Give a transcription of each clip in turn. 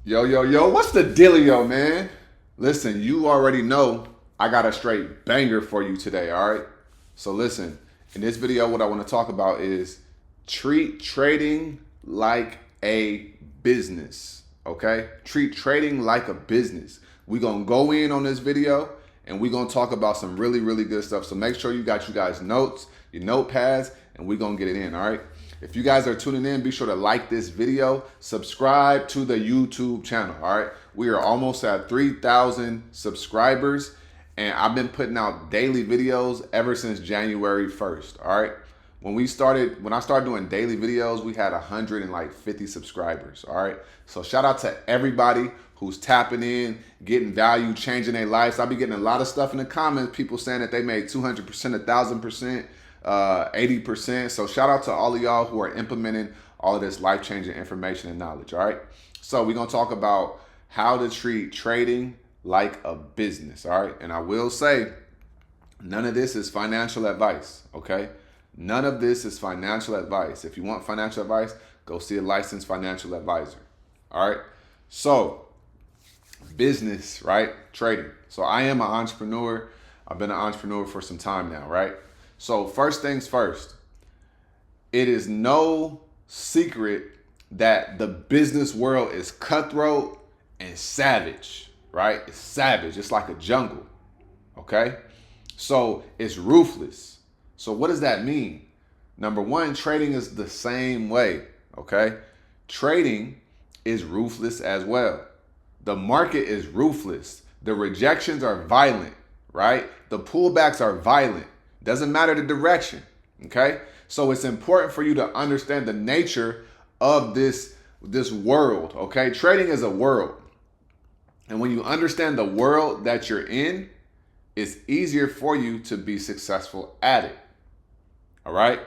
Yo, yo, yo, what's the dealio, man? Listen, you already know I got a straight banger for you today, all right? So listen, in this video, what I want to talk about is treat trading like a business, okay? Treat trading like a business. We're going to go in on this video and we're going to talk about some really, really good stuff. So make sure you got you guys notes, your notepads, and we're going to get it in, all right? If you guys are tuning in, be sure to like this video, subscribe to the YouTube channel, all right? We are almost at 3,000 subscribers, and I've been putting out daily videos ever since January 1st, all right? When I started doing daily videos, we had 150 subscribers, all right? So shout out to everybody who's tapping in, getting value, changing their lives. I'll be getting a lot of stuff in the comments, people saying that they made 200%, 1,000%, 80%. So shout out to all of y'all who are implementing all of this life-changing information and knowledge, all right? So we're going to talk about how to treat trading like a business, all right? And I will say, none of this is financial advice, okay? None of this is financial advice. If you want financial advice, go see a licensed financial advisor, all right? So business, right? Trading. So I am an entrepreneur. I've been an entrepreneur for some time now, right? So first things first, it is no secret that the business world is cutthroat and savage, right? It's savage. It's like a jungle, okay? So it's ruthless. So what does that mean? Number one, trading is the same way, okay? Trading is ruthless as well. The market is ruthless. The rejections are violent, right? The pullbacks are violent. Doesn't matter the direction, okay? So it's important for you to understand the nature of this world, okay? Trading is a world. And when you understand the world that you're in, it's easier for you to be successful at it. All right?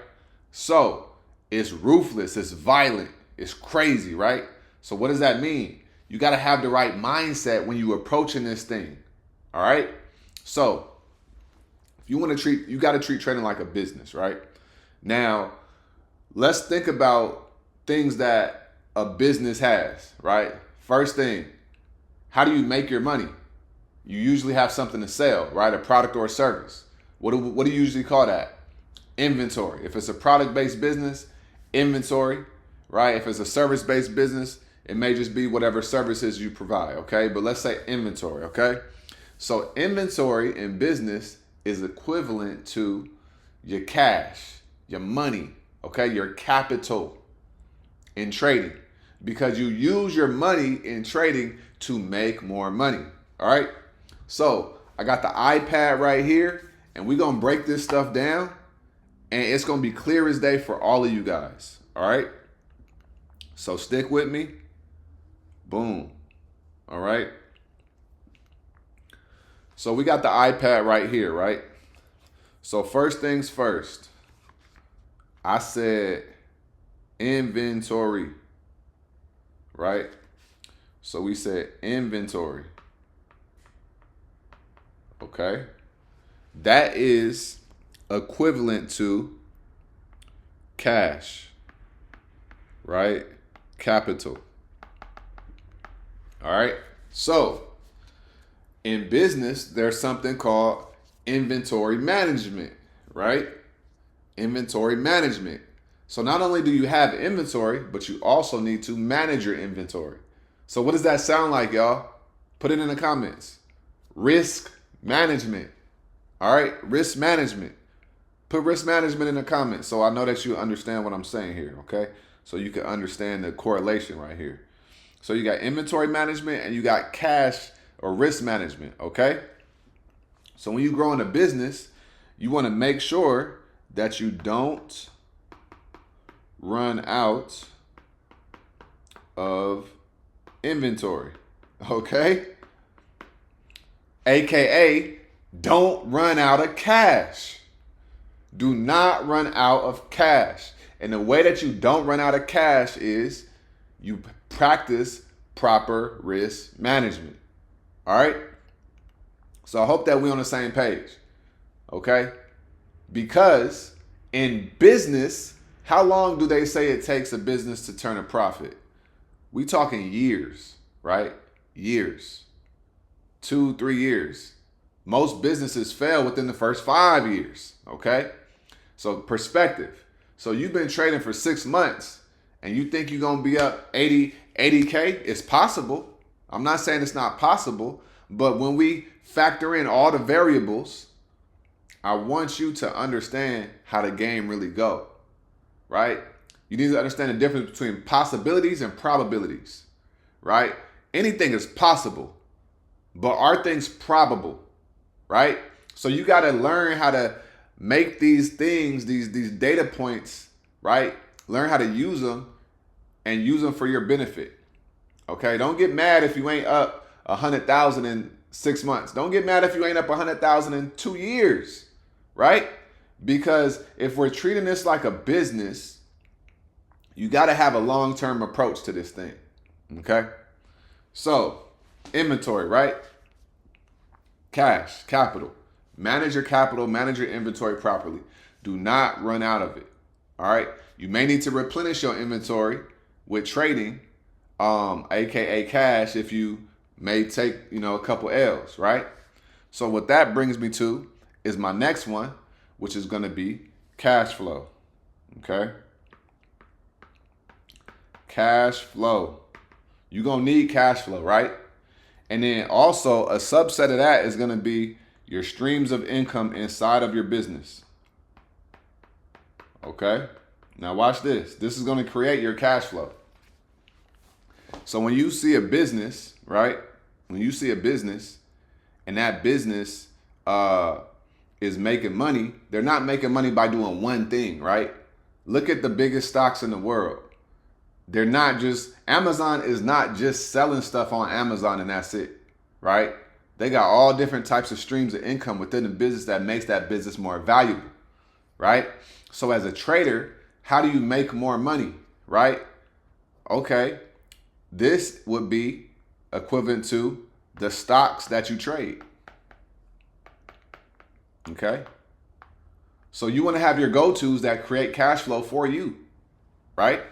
So it's ruthless, it's violent, it's crazy, right? So what does that mean? You got to have the right mindset when you're approaching this thing. All right? So if you want to you got to treat trading like a business, right? Now, let's think about things that a business has, right? First thing, how do you make your money? You usually have something to sell, right? A product or a service. What do you usually call that? Inventory. If it's a product-based business, inventory, right? If it's a service-based business, it may just be whatever services you provide, okay? But let's say inventory, okay? So inventory in business is equivalent to your cash, your money, okay? Your capital in trading, because you use your money in trading to make more money, all right? So I got the iPad right here, and we're going to break this stuff down, and it's going to be clear as day for all of you guys, all right? So stick with me. Boom. All right. So we got the iPad right here, right? So first things first, I said inventory, right? So we said inventory. Okay. That is equivalent to cash, right? Capital. All right. So in business, there's something called inventory management, right? Inventory management. So not only do you have inventory, but you also need to manage your inventory. So what does that sound like, y'all? Put it in the comments. Risk management. All right. Risk management. Put risk management in the comments so I know that you understand what I'm saying here, okay? So you can understand the correlation right here. So you got inventory management and you got cash or risk management, okay? So when you grow in a business, you want to make sure that you don't run out of inventory, okay? AKA, don't run out of cash. Do not run out of cash. And the way that you don't run out of cash is you practice proper risk management. All right? So I hope that we're on the same page. Okay? Because in business, how long do they say it takes a business to turn a profit? We talking years. right? Years, 2, 3 years. Most businesses fail within the first 5 years, okay? So perspective. So you've been trading for 6 months and you think you're going to be up 80K? It's possible. I'm not saying it's not possible, but when we factor in all the variables, I want you to understand how the game really go, right? You need to understand the difference between possibilities and probabilities, right? Anything is possible, but are things probable, right? So you got to learn how to make these things, these data points, right? Learn how to use them and use them for your benefit. Okay, don't get mad if you ain't up 100,000 in 6 months. Don't get mad if you ain't up 100,000 in 2 years, right? Because if we're treating this like a business, you got to have a long-term approach to this thing. Okay, so inventory, right? Cash, capital. Manage your capital, manage your inventory properly. Do not run out of it. All right. You may need to replenish your inventory with trading, aka cash, if you may take, a couple L's, right? So what that brings me to is my next one, which is going to be cash flow. Okay. Cash flow. You're going to need cash flow, right? And then also a subset of that is going to be your streams of income inside of your business. Okay? Now watch this. This is going to create your cash flow. So when you see a business, right? When you see a business and that business is making money, they're not making money by doing one thing, right? Look at the biggest stocks in the world. They're not just, Amazon is not just selling stuff on Amazon and that's it, right? They got all different types of streams of income within the business that makes that business more valuable, right? So as a trader, how do you make more money, right? Okay, this would be equivalent to the stocks that you trade. Okay, so you want to have your go-tos that create cash flow for you, right?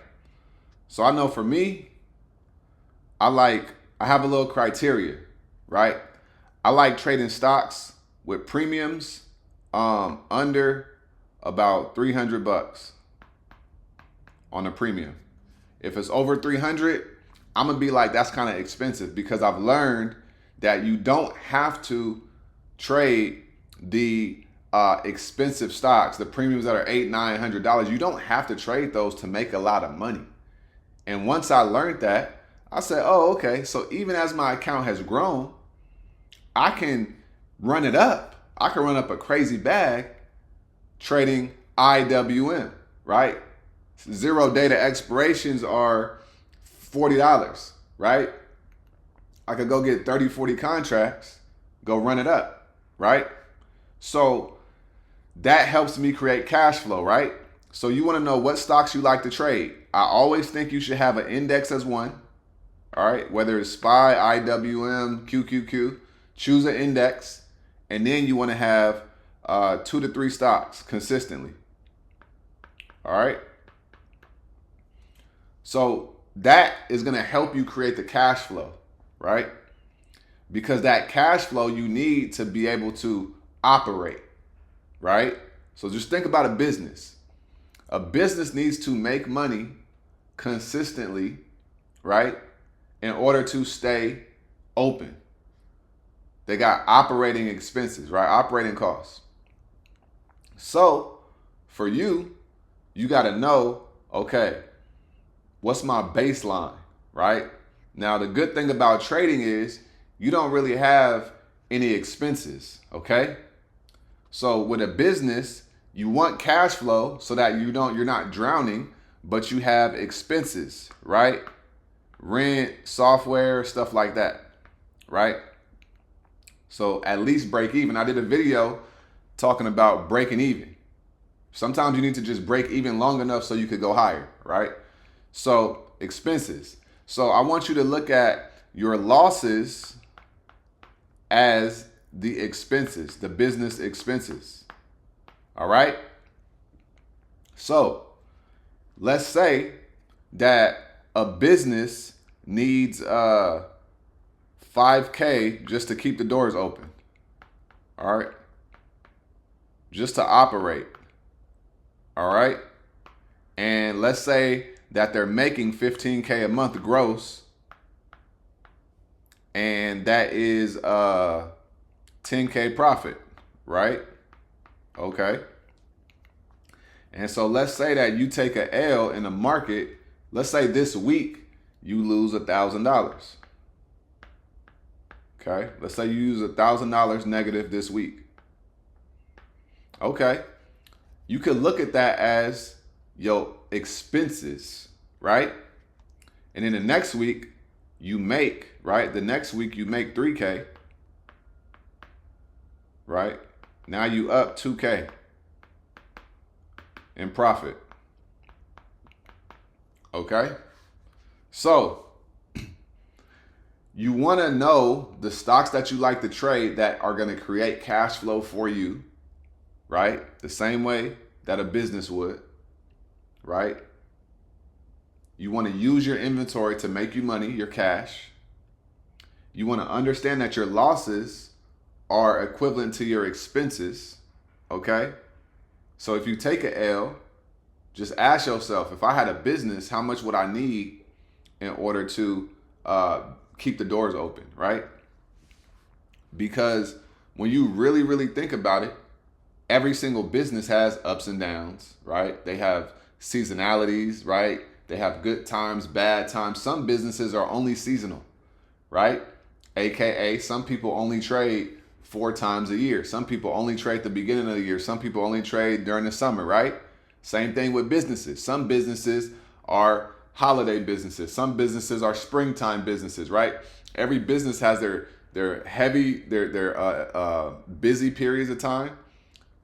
So I know for me, I have a little criteria, right? I like trading stocks with premiums under about $300 on a premium. If it's over 300, I'm gonna be like, that's kind of expensive, because I've learned that you don't have to trade the expensive stocks, the premiums that are $800-900. You don't have to trade those to make a lot of money. And once I learned that, I said, oh, okay. So even as my account has grown, I can run it up. I can run up a crazy bag trading IWM, right? 0 data expirations are $40, right? I could go get 30, 40 contracts, go run it up, right? So that helps me create cash flow, right? So you want to know what stocks you like to trade. I always think you should have an index as one, all right? Whether it's SPY, IWM, QQQ, choose an index, and then you want to have 2 to 3 stocks consistently, all right? So that is going to help you create the cash flow, right? Because that cash flow you need to be able to operate, right? So just think about a business. A business needs to make money consistently, right? In order to stay open. They got operating expenses, right? Operating costs. So for you, you got to know, okay, what's my baseline, right? Now, the good thing about trading is you don't really have any expenses, okay? So with a business, you want cash flow so that you're not drowning, but you have expenses, right? Rent, software, stuff like that, right? So at least break even. I did a video talking about breaking even. Sometimes you need to just break even long enough so you could go higher, right? So expenses. So I want you to look at your losses as the expenses, the business expenses. All right. So let's say that a business needs 5K just to keep the doors open. All right. Just to operate. All right. And let's say that they're making 15K a month gross, and that is 10K profit, right? Okay. And so let's say that you take a L in the market. Let's say this week you lose $1,000. Okay. Let's say you use $1,000 negative this week. Okay. You could look at that as your expenses, right? And then the next week you make, right? The next week you make 3K, right? Now you up 2K in profit. Okay? So you want to know the stocks that you like to trade that are going to create cash flow for you, right? The same way that a business would, right? You want to use your inventory to make you money, your cash. You want to understand that your losses are equivalent to your expenses, okay? So if you take an L, just ask yourself, if I had a business, how much would I need in order to keep the doors open, right? Because when you really, really think about it, every single business has ups and downs, right? They have seasonalities, right? They have good times, bad times. Some businesses are only seasonal, right? AKA some people only trade 4 times a year. Some people only trade at the beginning of the year. Some people only trade during the summer, right? Same thing with businesses. Some businesses are holiday businesses. Some businesses are springtime businesses, right? Every business has their heavy, their busy periods of time,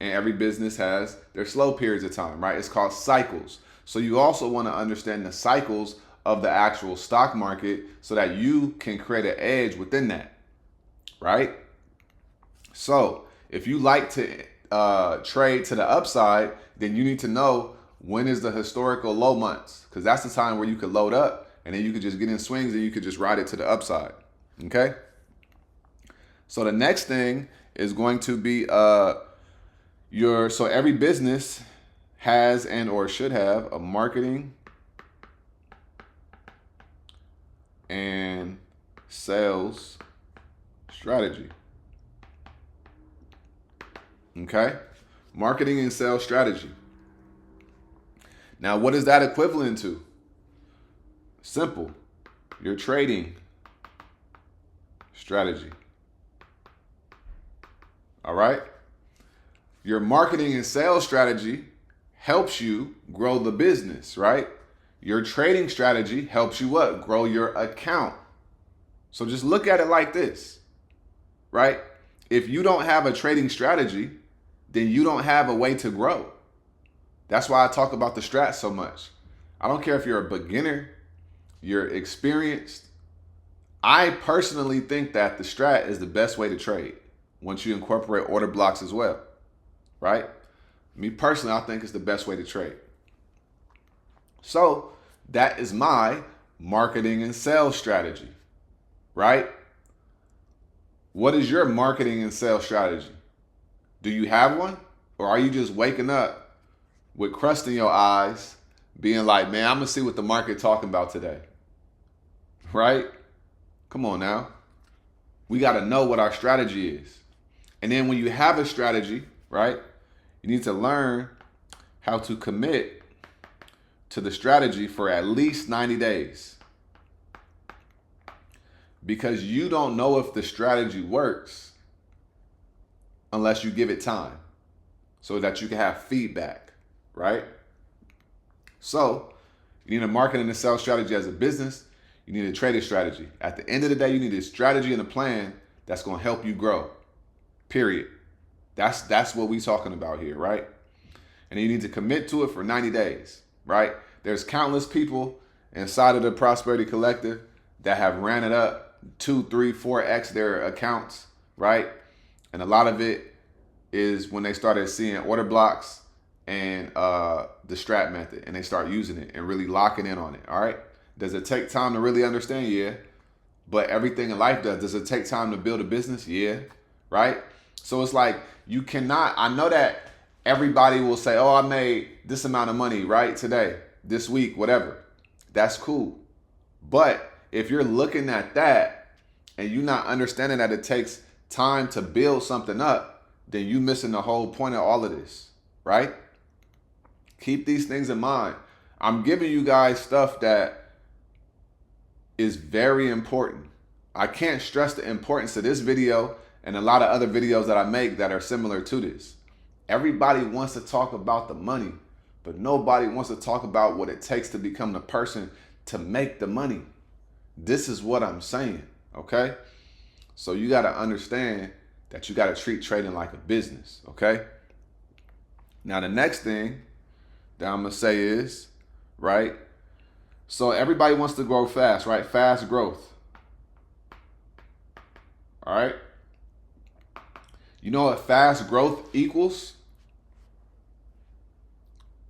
and every business has their slow periods of time, right? It's called cycles. So you also want to understand the cycles of the actual stock market so that you can create an edge within that, right? So if you like to trade to the upside, then you need to know when is the historical low months, because that's the time where you could load up and then you could just get in swings and you could just ride it to the upside. Okay. So the next thing is going to be so every business has and or should have a marketing and sales strategy. Okay? Marketing and sales strategy. Now, what is that equivalent to? Simple. Your trading strategy. All right? Your marketing and sales strategy helps you grow the business, right? Your trading strategy helps you what? Grow your account. So just look at it like this, right? If you don't have a trading strategy, then you don't have a way to grow. That's why I talk about the strat so much. I don't care if you're a beginner, you're experienced. I personally think that the strat is the best way to trade once you incorporate order blocks as well, right? Me personally, I think it's the best way to trade. So that is my marketing and sales strategy, right? What is your marketing and sales strategy? Do you have one? Or are you just waking up with crust in your eyes, being like, man, I'm going to see what the market talking about today, right? Come on now. We got to know what our strategy is. And then when you have a strategy, right, you need to learn how to commit to the strategy for at least 90 days. Because you don't know if the strategy works unless you give it time so that you can have feedback, right? So you need a marketing and sales strategy as a business. You need a trading strategy. At the end of the day, you need a strategy and a plan that's going to help you grow, period. That's what we're talking about here, right? And you need to commit to it for 90 days, right? There's countless people inside of the Prosperity Collective that have ran it up 2, 3, 4x their accounts, right? And a lot of it is when they started seeing order blocks and the strat method, and they start using it and really locking in on it, all right? Does it take time to really understand? Yeah. but everything in life does. Does it take time to build a business? Yeah, right? So it's like you cannot, I know that everybody will say, oh, I made this amount of money, right? Today, this week, whatever. That's cool. But if you're looking at that and you're not understanding that it takes time to build something up, then you missing the whole point of all of this, right? Keep these things in mind. I'm giving you guys stuff that is very important. I can't stress the importance of this video and a lot of other videos that I make that are similar to this. Everybody wants to talk about the money, but nobody wants to talk about what it takes to become the person to make the money. This is what I'm saying, okay? So you got to understand that you got to treat trading like a business, okay? Now, the next thing that I'm going to say is, right? So everybody wants to grow fast, right? Fast growth. All right? You know what fast growth equals?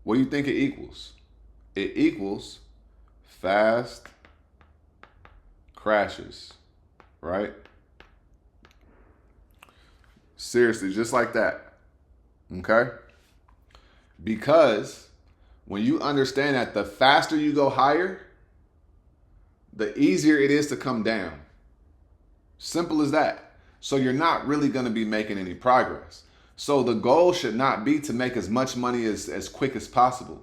What do you think it equals? It equals fast crashes, right? Seriously, just like that. Okay? Because when you understand that the faster you go higher, the easier it is to come down. Simple as that. So you're not really going to be making any progress. So the goal should not be to make as much money as quick as possible.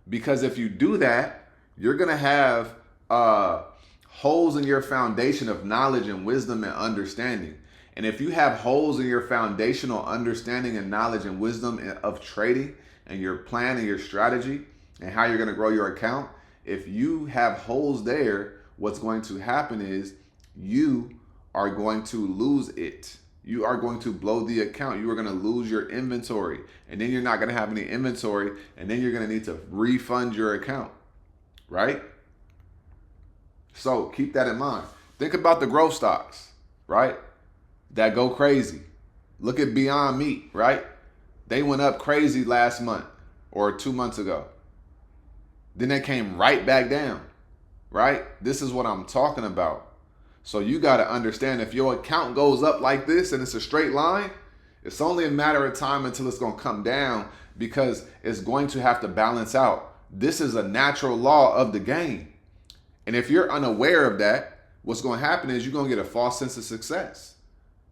Because if you do that, you're going to have holes in your foundation of knowledge and wisdom and understanding. And if you have holes in your foundational understanding and knowledge and wisdom of trading and your plan and your strategy and how you're going to grow your account, if you have holes there, what's going to happen is you are going to lose it. You are going to blow the account. You are going to lose your inventory. And then you're not going to have any inventory. And then you're going to need to refund your account. Right? So keep that in mind. Think about the growth stocks, right? That go crazy. Look at Beyond Meat, right? They went up crazy last month or 2 months ago. Then they came right back down, right? This is what I'm talking about. So you got to understand, if your account goes up like this and it's a straight line, it's only a matter of time until it's going to come down, because it's going to have to balance out. This is a natural law of the game. And if you're unaware of that, what's going to happen is you're going to get a false sense of success.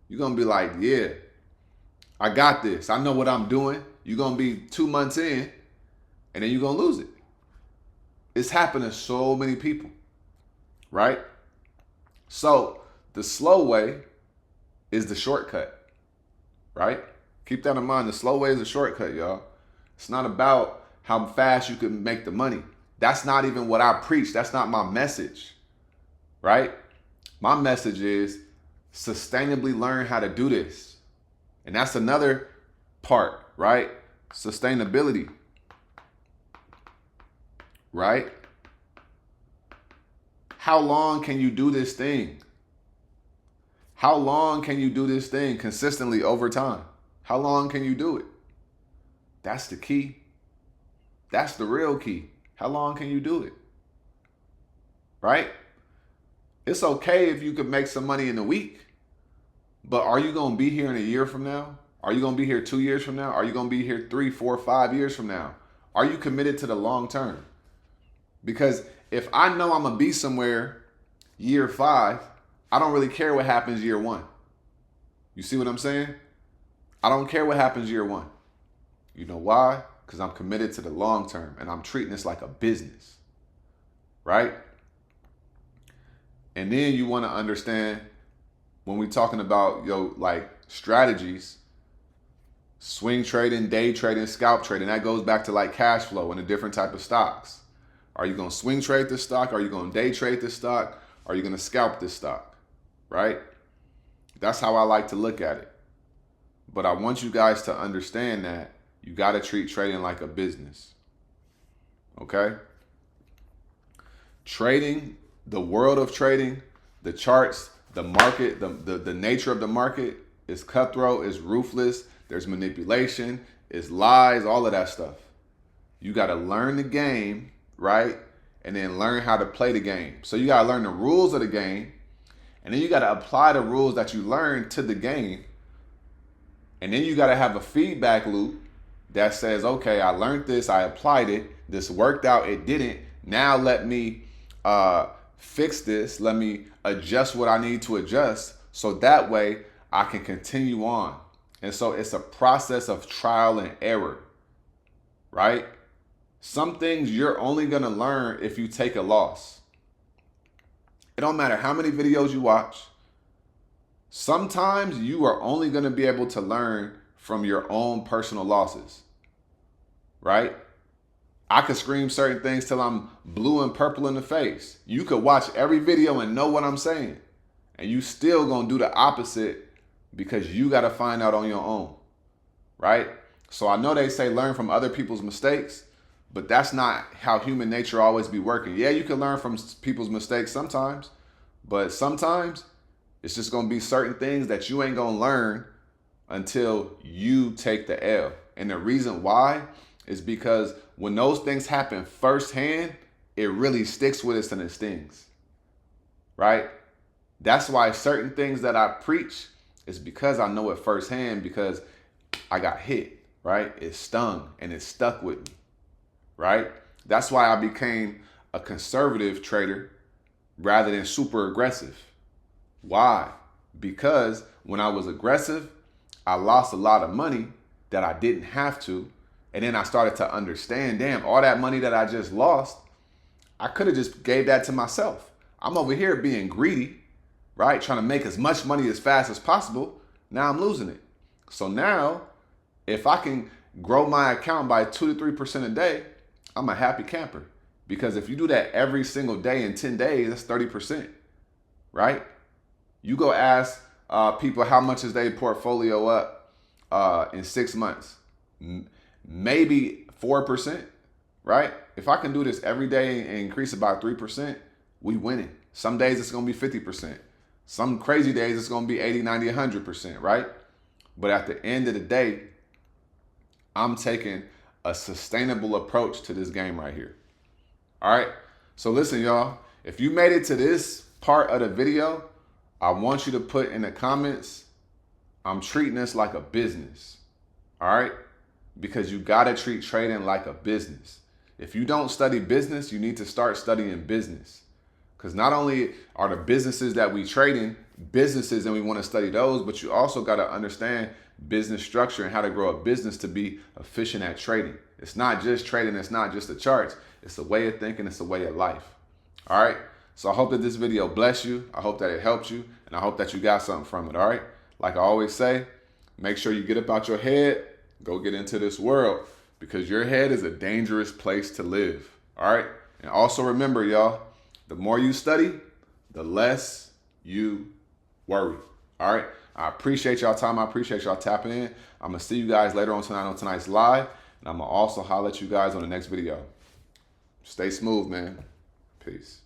You're going to be like, yeah, I got this. I know what I'm doing. You're going to be 2 months in and then you're going to lose it. It's happened to so many people, right? So the slow way is the shortcut, right? Keep that in mind. The slow way is the shortcut, y'all. It's not about how fast you can make the money. That's not even what I preach. That's not my message, right? My message is sustainably learn how to do this. And that's another part, right? Sustainability, right? How long can you do this thing? How long can you do this thing consistently over time? How long can you do it? That's the key. That's the real key. How long can you do it? Right? It's okay if you could make some money in a week, but are you going to be here in a year from now? Are you going to be here 2 years from now? Are you going to be here 3, 4, 5 years from now? Are you committed to the long term? Because if I know I'm going to be somewhere year 5, I don't really care what happens year 1. You see what I'm saying? I don't care what happens year 1. You know why? Because I'm committed to the long term and I'm treating this like a business, right? And then you want to understand, when we're talking about like strategies, swing trading, day trading, scalp trading, that goes back to like cash flow and the different type of stocks. Are you going to swing trade this stock? Are you going to day trade this stock? Are you going to scalp this stock? Right? That's how I like to look at it. But I want you guys to understand that you got to treat trading like a business. Okay? Trading, the world of trading, the charts, the market, the nature of the market is cutthroat, is ruthless, there's manipulation, is lies, all of that stuff. You got to learn the game, right? And then learn how to play the game. So you got to learn the rules of the game, And then you got to apply the rules that you learned to the game. And then you got to have a feedback loop that says, okay, I learned this, I applied it, this worked out, it didn't. Now let me fix this. Let me adjust what I need to adjust so that way I can continue on. And so it's a process of trial and error, right? Some things you're only going to learn if you take a loss. It don't matter how many videos you watch. Sometimes you are only going to be able to learn from your own personal losses, right? I could scream certain things till I'm blue and purple in the face. You could watch every video and know what I'm saying, and you still gonna do the opposite because you got to find out on your own, right? So I know they say learn from other people's mistakes, but that's not how human nature always be working. Yeah, you can learn from people's mistakes sometimes, but sometimes it's just going to be certain things that you ain't going to learn until you take the L. And the reason why is because when those things happen firsthand, it really sticks with us and it stings, right? That's why certain things that I preach is because I know it firsthand, because I got hit, right? It stung and it stuck with me, right? That's why I became a conservative trader rather than super aggressive. Why? Because when I was aggressive, I lost a lot of money that I didn't have to. And then I started to understand, damn, all that money that I just lost, I could have just gave that to myself. I'm over here being greedy, right? Trying to make as much money as fast as possible. Now I'm losing it. So now, if I can grow my account by 2 to 3% a day, I'm a happy camper. Because if you do that every single day in 10 days, that's 30%, right? You go ask people how much is their portfolio up in 6 months. Maybe 4%, right? If I can do this every day and increase it by 3%, we winning. Some days it's going to be 50%. Some crazy days it's going to be 80, 90, 100%, right? But at the end of the day, I'm taking a sustainable approach to this game right here. All right. So listen, y'all, if you made it to this part of the video, I want you to put in the comments, I'm treating this like a business. All right. Because you got to treat trading like a business. If you don't study business, you need to start studying business. Because not only are the businesses that we trade in businesses and we want to study those, but you also got to understand business structure and how to grow a business to be efficient at trading. It's not just trading. It's not just the charts. It's a way of thinking. It's a way of life. All right. So I hope that this video blessed you. I hope that it helped you. And I hope that you got something from it. All right. Like I always say, make sure you get up out your head. Go get into this world, because your head is a dangerous place to live. All right. And also remember, y'all, the more you study, the less you worry. All right. I appreciate y'all time. I appreciate y'all tapping in. I'm going to see you guys later on tonight on tonight's live. And I'm going to also holler at you guys on the next video. Stay smooth, man. Peace.